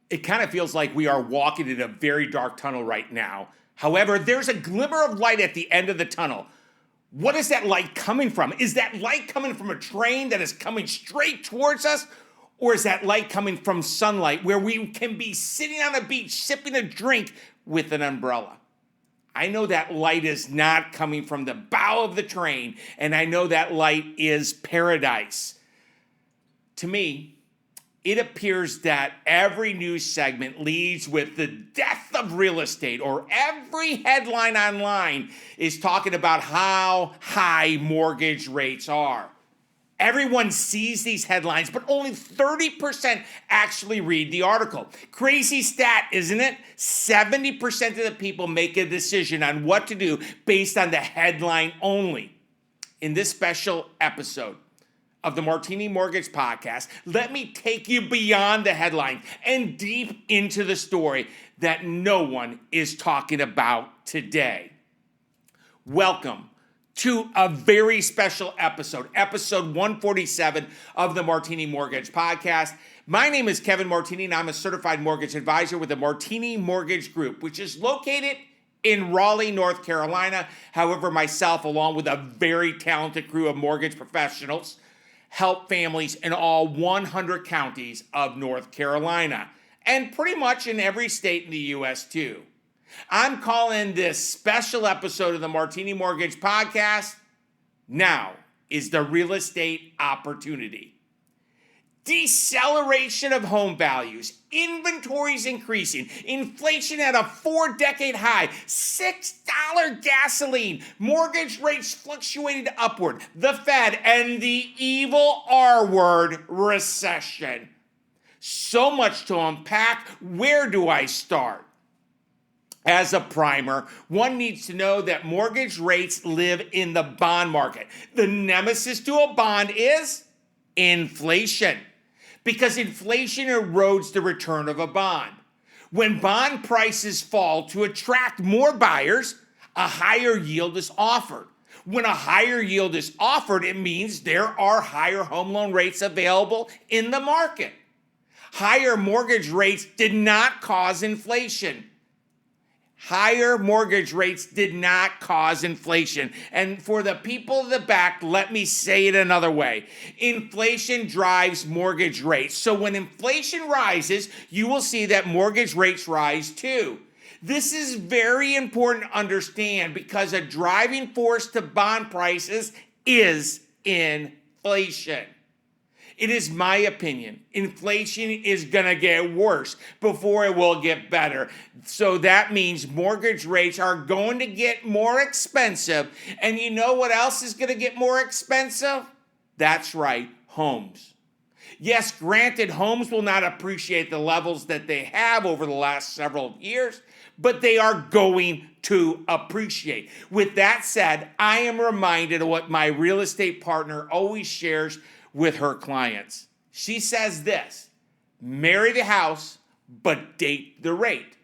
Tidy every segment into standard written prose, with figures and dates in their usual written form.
It kind of feels like we are walking in a very dark tunnel right now. However, there's a glimmer of light at the end of the tunnel. What is that light coming from? Is that light coming from a train that is coming straight towards us? Or is that light coming from sunlight where we can be sitting on a beach sipping a drink with an umbrella? I know that light is not coming from the bow of the train, and I know that light is paradise. To me, it appears that every news segment leads with the death of real estate, or every headline online is talking about how high mortgage rates are. Everyone sees these headlines, but only 30% actually read the article. Crazy stat, isn't it? 70% of the people make a decision on what to do based on the headline only. In this special episode of the Martini Mortgage Podcast, let me take you beyond the headline and deep into the story that no one is talking about today. Welcome to a very special episode 147 of the Martini Mortgage Podcast. My name is Kevin Martini, and I'm a certified mortgage advisor with the Martini Mortgage Group, which is located in Raleigh, North Carolina. However, myself, along with a very talented crew of mortgage professionals, help families in all 100 counties of North Carolina, and pretty much in every state in the U.S. too. I'm calling this special episode of the Martini Mortgage Podcast, Now is the Real Estate Opportunity. Deceleration of home values, inventories increasing, inflation at a 4-decade high, $6 gasoline, mortgage rates fluctuating upward, the Fed, and the evil R word, recession. So much to unpack. Where do I start? As a primer, one needs to know that mortgage rates live in the bond market. The nemesis to a bond is inflation, because inflation erodes the return of a bond. When bond prices fall to attract more buyers, a higher yield is offered. When a higher yield is offered, it means there are higher home loan rates available in the market. Higher mortgage rates did not cause inflation. Higher mortgage rates did not cause inflation. And for the people in the back, let me say it another way. Inflation drives mortgage rates. So when inflation rises, you will see that mortgage rates rise too. This is very important to understand because a driving force to bond prices is inflation. It is my opinion, inflation is going to get worse before it will get better. So that means mortgage rates are going to get more expensive. And you know what else is going to get more expensive? That's right, homes. Yes, granted, homes will not appreciate the levels that they have over the last several years, but they are going to appreciate. With that said, I am reminded of what my real estate partner always shares with her clients. She says this: marry the house, but date the rate.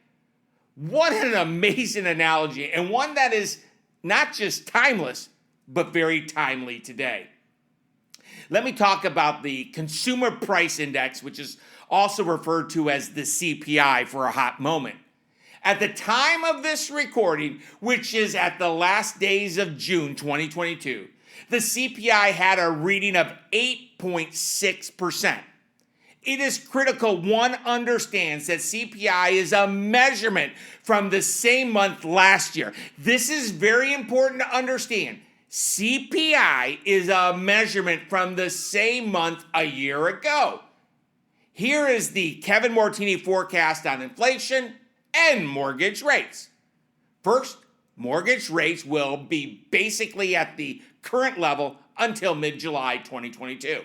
What an amazing analogy, and one that is not just timeless, but very timely today. Let me talk about the Consumer Price Index, which is also referred to as the CPI for a hot moment. At the time of this recording, which is at the last days of June 2022, the CPI had a reading of 8.6%. It is critical one understands that CPI is a measurement from the same month last year. This is very important to understand. CPI is a measurement from the same month a year ago. Here is the Kevin Martini forecast on inflation and mortgage rates. First, mortgage rates will be basically at the current level until mid-July 2022.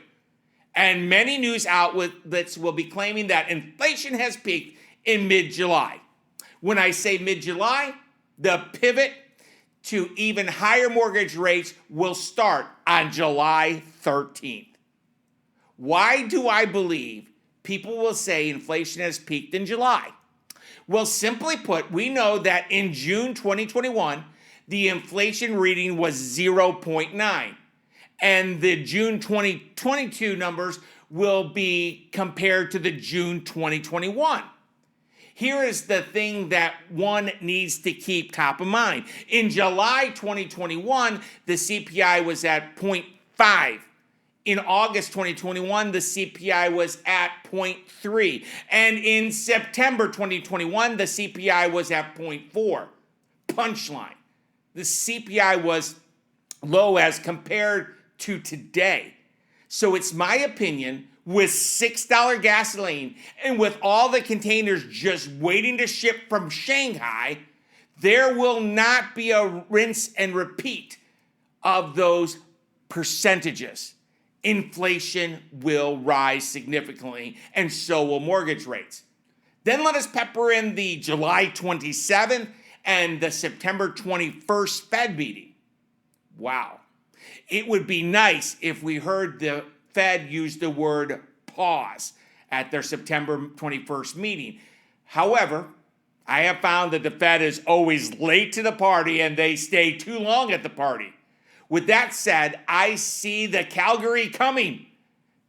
And many news outlets will be claiming that inflation has peaked in mid-July. When I say mid-July, the pivot to even higher mortgage rates will start on July 13th. Why do I believe people will say inflation has peaked in July? Well, simply put, we know that in June 2021, the inflation reading was 0.9, and the June 2022 numbers will be compared to the June 2021. Here is the thing that one needs to keep top of mind. In July 2021, the CPI was at 0.5. In August 2021, the CPI was at 0.3. And in September 2021, the CPI was at 0.4. Punchline. The CPI was low as compared to today. So it's my opinion, with $6 gasoline and with all the containers just waiting to ship from Shanghai, there will not be a rinse and repeat of those percentages. Inflation will rise significantly, and so will mortgage rates. Then let us pepper in the July 27th and the September 21st Fed meeting. Wow. It would be nice if we heard the Fed use the word pause at their September 21st meeting. However, I have found that the Fed is always late to the party and they stay too long at the party. With that said, I see the Calgary coming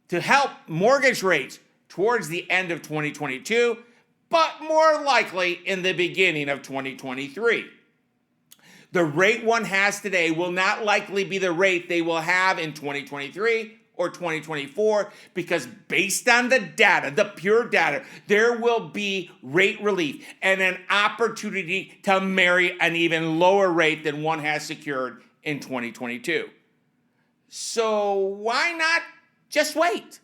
to help mortgage rates towards the end of 2022, but more likely in the beginning of 2023. The rate one has today will not likely be the rate they will have in 2023 or 2024, because based on the data, the pure data, there will be rate relief and an opportunity to marry an even lower rate than one has secured in 2022. So why not just wait?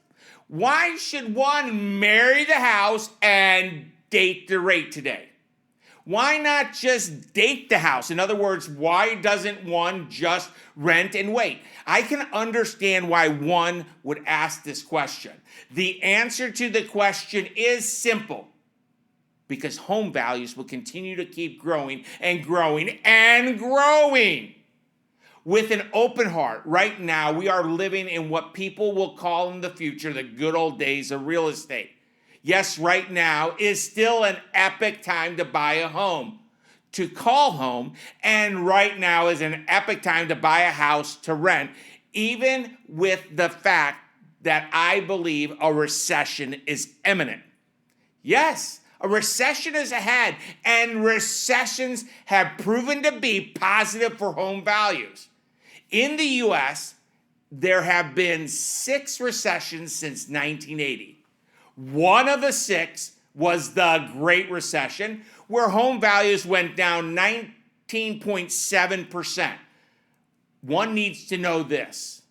Why should one marry the house and date the rate today? Why not just date the house? In other words, why doesn't one just rent and wait? I can understand why one would ask this question. The answer to the question is simple. Because home values will continue to keep growing and growing and growing. With an open heart, right now we are living in what people will call in the future the good old days of real estate. Yes, right now is still an epic time to buy a home, to call home, and right now is an epic time to buy a house to rent, even with the fact that I believe a recession is imminent. Yes, a recession is ahead, and recessions have proven to be positive for home values. In the U.S., there have been 6 recessions since 1980. One of the 6 was the Great Recession, where home values went down 19.7%. One needs to know this.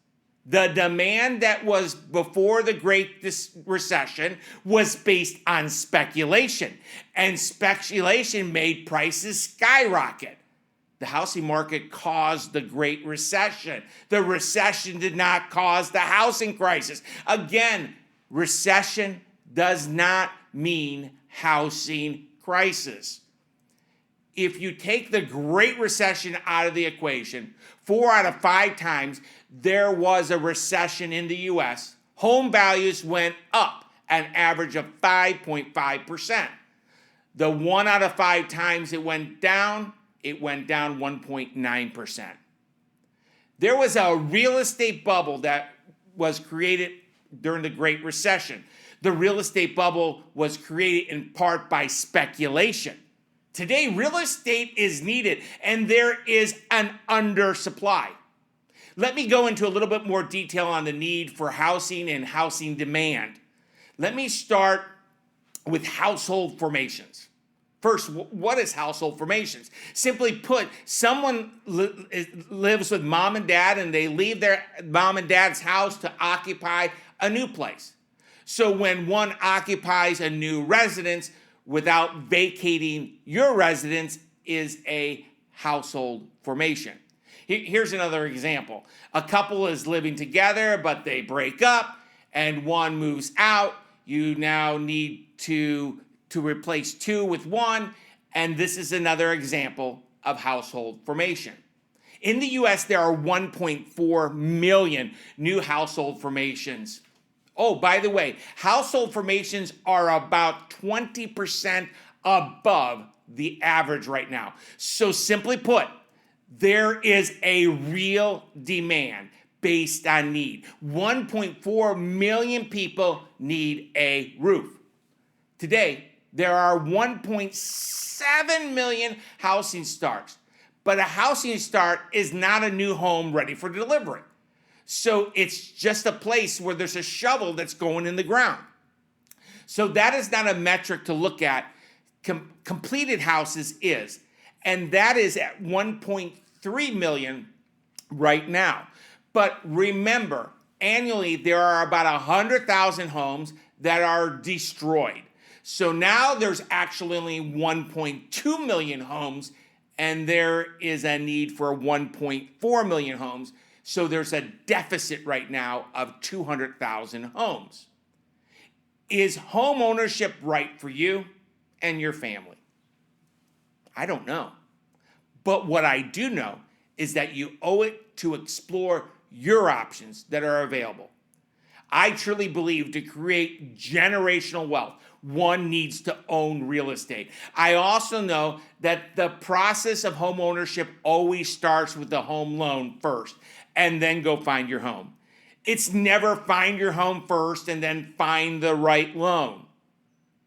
The demand that was before the Great Recession was based on speculation, and speculation made prices skyrocket. The housing market caused the Great Recession. The recession did not cause the housing crisis. Again, recession does not mean housing crisis. If you take the Great Recession out of the equation, 4 out of 5 times there was a recession in the U.S., home values went up an average of 5.5%. The 1 out of 5 times it went down 1.9%. There was a real estate bubble that was created during the Great Recession. The real estate bubble was created in part by speculation. Today, real estate is needed, and there is an undersupply. Let me go into a little bit more detail on the need for housing and housing demand. Let me start with household formations. First, what is household formations? Simply put, someone lives with mom and dad, and they leave their mom and dad's house to occupy a new place. So when one occupies a new residence without vacating your residence is a household formation. Here's another example. A couple is living together, but they break up and one moves out. You now need to replace 2 with 1, and this is another example of household formation. In the U.S., there are 1.4 million new household formations. Oh, by the way, household formations are about 20% above the average right now. So simply put, there is a real demand based on need. 1.4 million people need a roof. Today, there are 1.7 million housing starts. But a housing start is not a new home ready for delivery. So it's just a place where there's a shovel that's going in the ground. So that is not a metric to look at. Completed houses is. And that is at 1.3 million right now. But remember, annually, there are about 100,000 homes that are destroyed. So now there's actually only 1.2 million homes, and there is a need for 1.4 million homes. So there's a deficit right now of 200,000 homes. Is home ownership right for you and your family? I don't know. But what I do know is that you owe it to explore your options that are available. I truly believe to create generational wealth, one needs to own real estate. I also know that the process of home ownership always starts with the home loan first, and then go find your home. It's never find your home first and then find the right loan.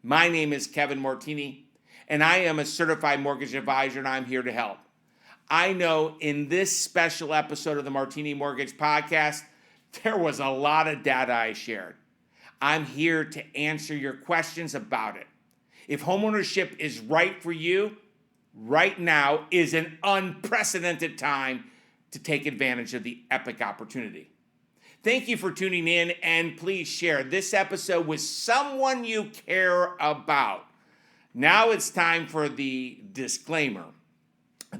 My name is Kevin Martini, and I am a certified mortgage advisor, and I'm here to help. I know in this special episode of the Martini Mortgage Podcast, there was a lot of data I shared. I'm here to answer your questions about it. If homeownership is right for you, right now is an unprecedented time to take advantage of the epic opportunity. Thank you for tuning in, and please share this episode with someone you care about. Now it's time for the disclaimer.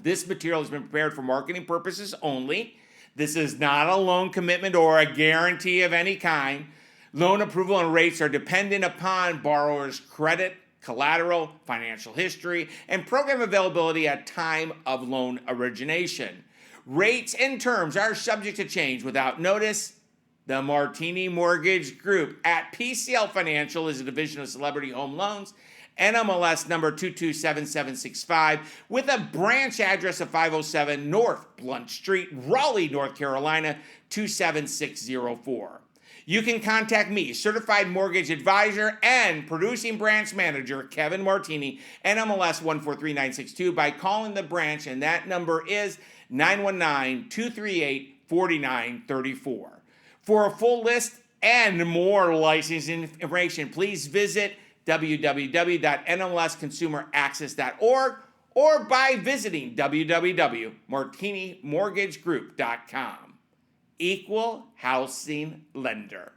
This material has been prepared for marketing purposes only. This is not a loan commitment or a guarantee of any kind. Loan approval and rates are dependent upon borrower's credit, collateral, financial history, and program availability at time of loan origination. Rates and terms are subject to change without notice. The Martini Mortgage Group at PCL Financial is a division of Celebrity Home Loans, NMLS number 227765, with a branch address of 507 North Blunt Street, Raleigh, North Carolina, 27604. You can contact me, Certified Mortgage Advisor and Producing Branch Manager Kevin Martini, NMLS 143962, by calling the branch, and that number is 919-238-4934. For a full list and more licensing information, please visit www.nmlsconsumeraccess.org or by visiting www.martinimortgagegroup.com. Equal housing lender.